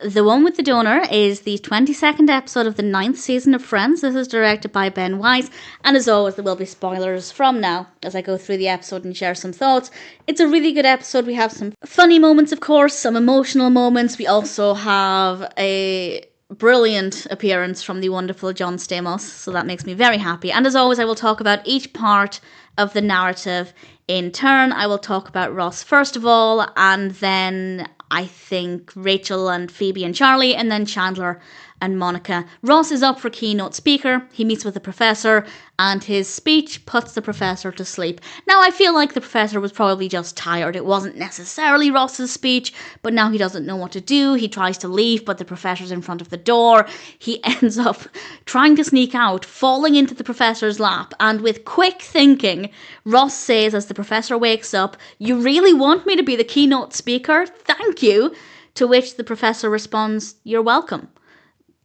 The One with the Donor is the 22nd episode of the 9th season of Friends. This is directed by Ben Weiss, and as always there will be spoilers from now as I go through the episode and share some thoughts. It's a really good episode. We have some funny moments, of course, some emotional moments. We also have a brilliant appearance from the wonderful John Stamos, so that makes me very happy. And as always, I will talk about each part of the narrative in turn. I will talk about Ross first of all, and then I think Rachel and Phoebe and Charlie, and then Chandler and Monica. Ross is up for keynote speaker. He meets with the professor, and his speech puts the professor to sleep. Now, I feel like the professor was probably just tired. It wasn't necessarily Ross's speech, but now he doesn't know what to do. He tries to leave, but the professor's in front of the door. He ends up trying to sneak out, falling into the professor's lap, and with quick thinking, Ross says as the professor wakes up, "You really want me to be the keynote speaker? Thank you." To which the professor responds, "You're welcome."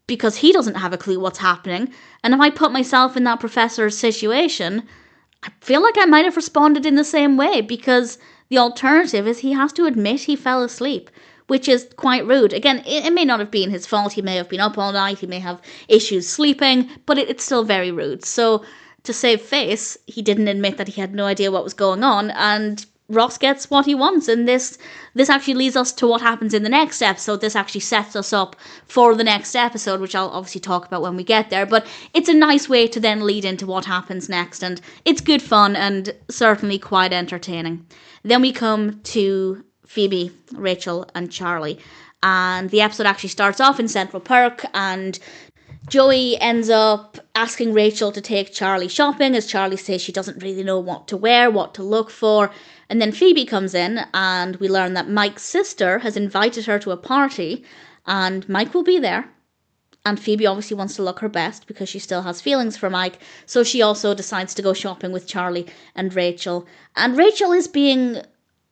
Because he doesn't have a clue what's happening. And if I put myself in that professor's situation, I feel like I might have responded in the same way, because the alternative is he has to admit he fell asleep, which is quite rude. Again, it may not have been his fault. He may have been up all night. He may have issues sleeping, but it's still very rude. So to save face, he didn't admit that he had no idea what was going on, and Ross gets what he wants, and this actually leads us to what happens in the next episode. This actually sets us up for the next episode, which I'll obviously talk about when we get there, but it's a nice way to then lead into what happens next, and it's good fun and certainly quite entertaining. Then we come to Phoebe, Rachel, and Charlie, and the episode actually starts off in Central Park, and Joey ends up asking Rachel to take Charlie shopping, as Charlie says she doesn't really know what to wear, what to look for. And then Phoebe comes in, and we learn that Mike's sister has invited her to a party, and Mike will be there. And Phoebe obviously wants to look her best because she still has feelings for Mike, so she also decides to go shopping with Charlie and Rachel. And Rachel is being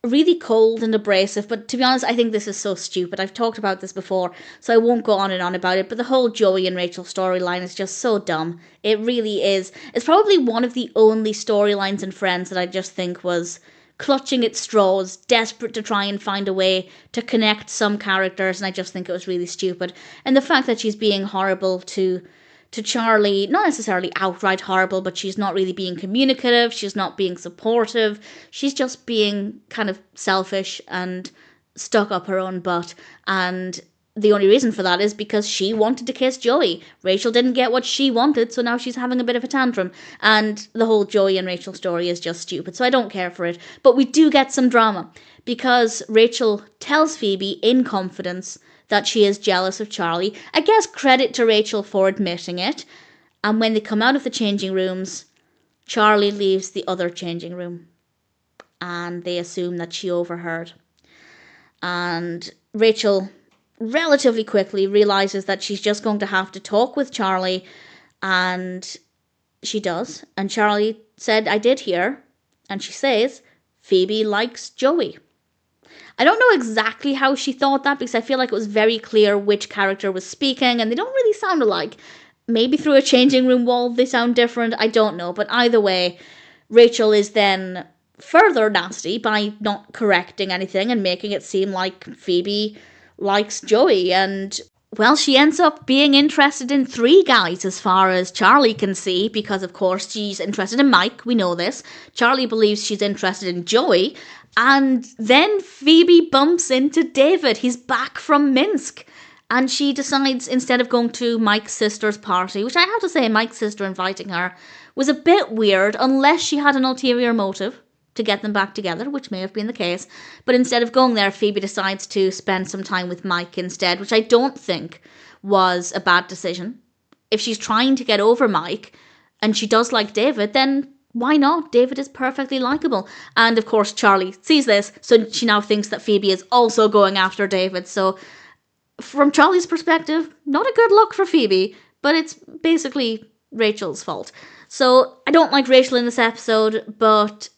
really cold and abrasive, but to be honest, I think this is so stupid. I've talked about this before, so I won't go on and on about it, but the whole Joey and Rachel storyline is just so dumb. It really is. It's probably one of the only storylines in Friends that I just think was clutching at straws, desperate to try and find a way to connect some characters, and I just think it was really stupid. And the fact that she's being horrible to Charlie, not necessarily outright horrible, but she's not really being communicative, she's not being supportive, she's just being kind of selfish and stuck up her own butt. And the only reason for that is because she wanted to kiss Joey. Rachel didn't get what she wanted, so now she's having a bit of a tantrum. And the whole Joey and Rachel story is just stupid, so I don't care for it. But we do get some drama, because Rachel tells Phoebe in confidence that she is jealous of Charlie. I guess credit to Rachel for admitting it. And when they come out of the changing rooms, Charlie leaves the other changing room, and they assume that she overheard. And Rachel relatively quickly realizes that she's just going to have to talk with Charlie, and she does. And Charlie said, "I did hear," and she says, "Phoebe likes Joey." I don't know exactly how she thought that, because I feel like it was very clear which character was speaking, and they don't really sound alike. Maybe through a changing room wall they sound different, I don't know. But either way, Rachel is then further nasty by not correcting anything and making it seem like Phoebe likes Joey. And, well, she ends up being interested in 3 guys as far as Charlie can see, because of course she's interested in Mike, we know this. Charlie believes she's interested in Joey, and then Phoebe bumps into David. He's back from Minsk, and she decides, instead of going to Mike's sister's party, which I have to say, Mike's sister inviting her was a bit weird, unless she had an ulterior motive to get them back together, which may have been the case. But instead of going there, Phoebe decides to spend some time with Mike instead, which I don't think was a bad decision. If she's trying to get over Mike, and she does like David, then why not? David is perfectly likable. And of course, Charlie sees this, so she now thinks that Phoebe is also going after David. So from Charlie's perspective, not a good look for Phoebe, but it's basically Rachel's fault. So I don't like Rachel in this episode, but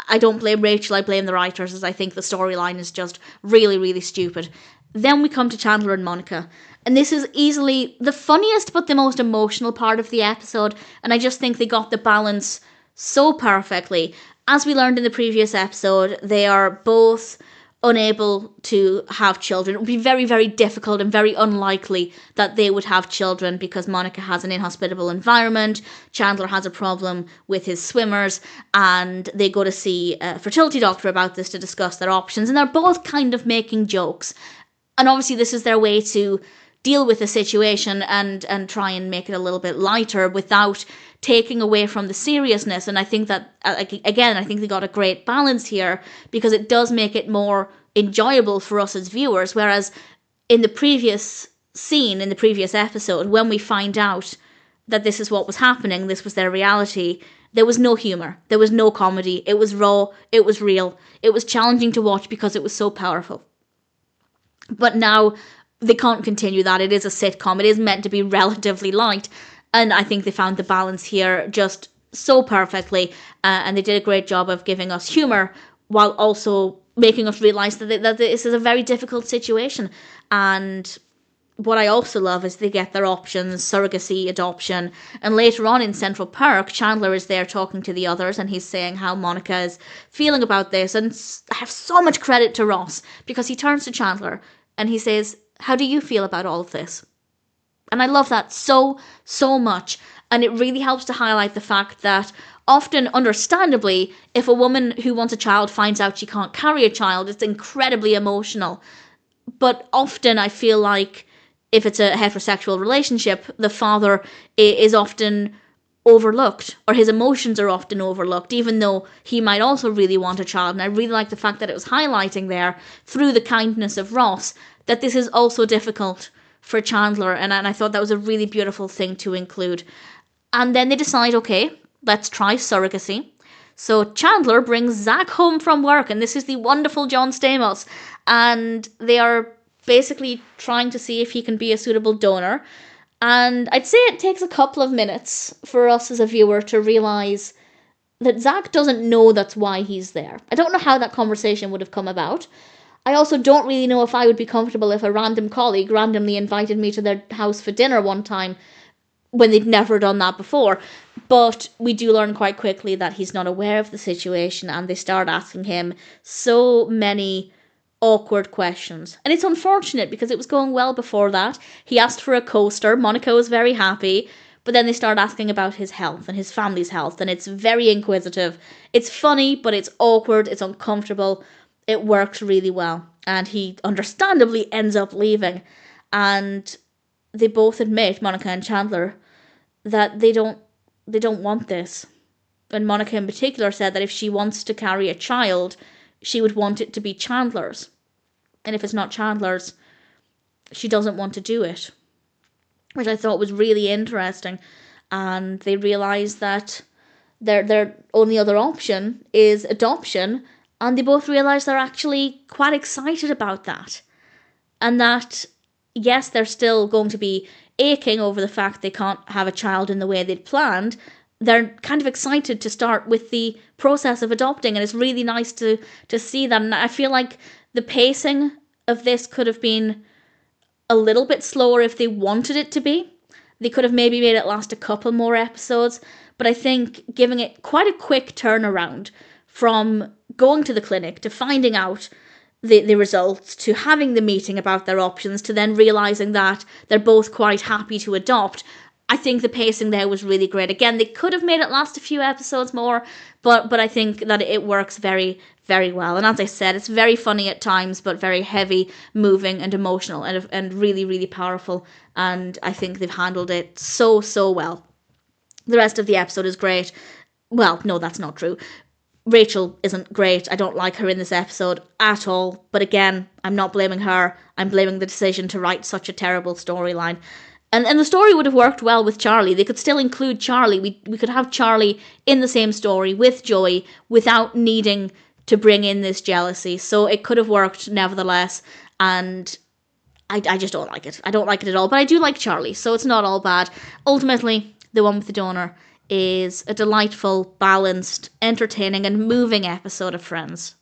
I don't blame Rachel, I blame the writers, as I think the storyline is just really, really stupid. Then we come to Chandler and Monica, and this is easily the funniest but the most emotional part of the episode, and I just think they got the balance so perfectly. As we learned in the previous episode, they are both unable to have children. It would be very, very difficult and very unlikely that they would have children because Monica has an inhospitable environment, Chandler has a problem with his swimmers, and they go to see a fertility doctor about this to discuss their options, and they're both kind of making jokes. And obviously this is their way to deal with the situation and try and make it a little bit lighter without taking away from the seriousness. And I think that, again, I think they got a great balance here because it does make it more enjoyable for us as viewers. Whereas in the previous scene, in the previous episode, when we find out that this is what was happening, this was their reality, there was no humour, there was no comedy, it was raw, it was real, it was challenging to watch because it was so powerful. But now they can't continue that. It is a sitcom. It is meant to be relatively light. And I think they found the balance here just so perfectly. And they did a great job of giving us humour while also making us realise that this is a very difficult situation. And what I also love is they get their options, surrogacy, adoption. And later on in Central Park, Chandler is there talking to the others and he's saying how Monica is feeling about this. And I have so much credit to Ross because he turns to Chandler and he says, how do you feel about all of this? And I love that so, so much. And it really helps to highlight the fact that often, understandably, if a woman who wants a child finds out she can't carry a child, it's incredibly emotional. But often I feel like if it's a heterosexual relationship, the father is often overlooked, or his emotions are often overlooked, even though he might also really want a child. And I really like the fact that it was highlighting there, through the kindness of Ross, that this is also difficult for Chandler, and I thought that was a really beautiful thing to include. And then they decide, okay, let's try surrogacy. So Chandler brings Zack home from work, and this is the wonderful John Stamos, and they are basically trying to see if he can be a suitable donor. And I'd say it takes a couple of minutes for us as a viewer to realise that Zack doesn't know that's why he's there. I don't know how that conversation would have come about. I also don't really know if I would be comfortable if a random colleague randomly invited me to their house for dinner one time when they'd never done that before. But we do learn quite quickly that he's not aware of the situation, and they start asking him so many awkward questions. And it's unfortunate because it was going well before that. He asked for a coaster. Monica was very happy. But then they start asking about his health and his family's health, and it's very inquisitive. It's funny, but it's awkward, it's uncomfortable. It worked really well, and he understandably ends up leaving, and they both admit, Monica and Chandler, that they don't want this. And Monica in particular said that if she wants to carry a child, she would want it to be Chandler's, and if it's not Chandler's, she doesn't want to do it, which I thought was really interesting. And they realise that their only other option is adoption. And they both realise they're actually quite excited about that. And that, yes, they're still going to be aching over the fact they can't have a child in the way they'd planned. They're kind of excited to start with the process of adopting. And it's really nice to see that. And I feel like the pacing of this could have been a little bit slower if they wanted it to be. They could have maybe made it last a couple more episodes. But I think giving it quite a quick turnaround from going to the clinic, to finding out the results, to having the meeting about their options, to then realising that they're both quite happy to adopt. I think the pacing there was really great. Again, they could have made it last a few episodes more, but I think that it works very, very well. And as I said, it's very funny at times, but very heavy, moving and emotional and really, really powerful. And I think they've handled it so, so well. The rest of the episode is great. Well, no, that's not true. Rachel isn't great. I don't like her in this episode at all. But again, I'm not blaming her. I'm blaming the decision to write such a terrible storyline. And the story would have worked well with Charlie. They could still include Charlie. We could have Charlie in the same story with Joey without needing to bring in this jealousy. So it could have worked nevertheless. And I just don't like it. I don't like it at all. But I do like Charlie, so it's not all bad. Ultimately, the one with the donor is a delightful, balanced, entertaining and moving episode of Friends.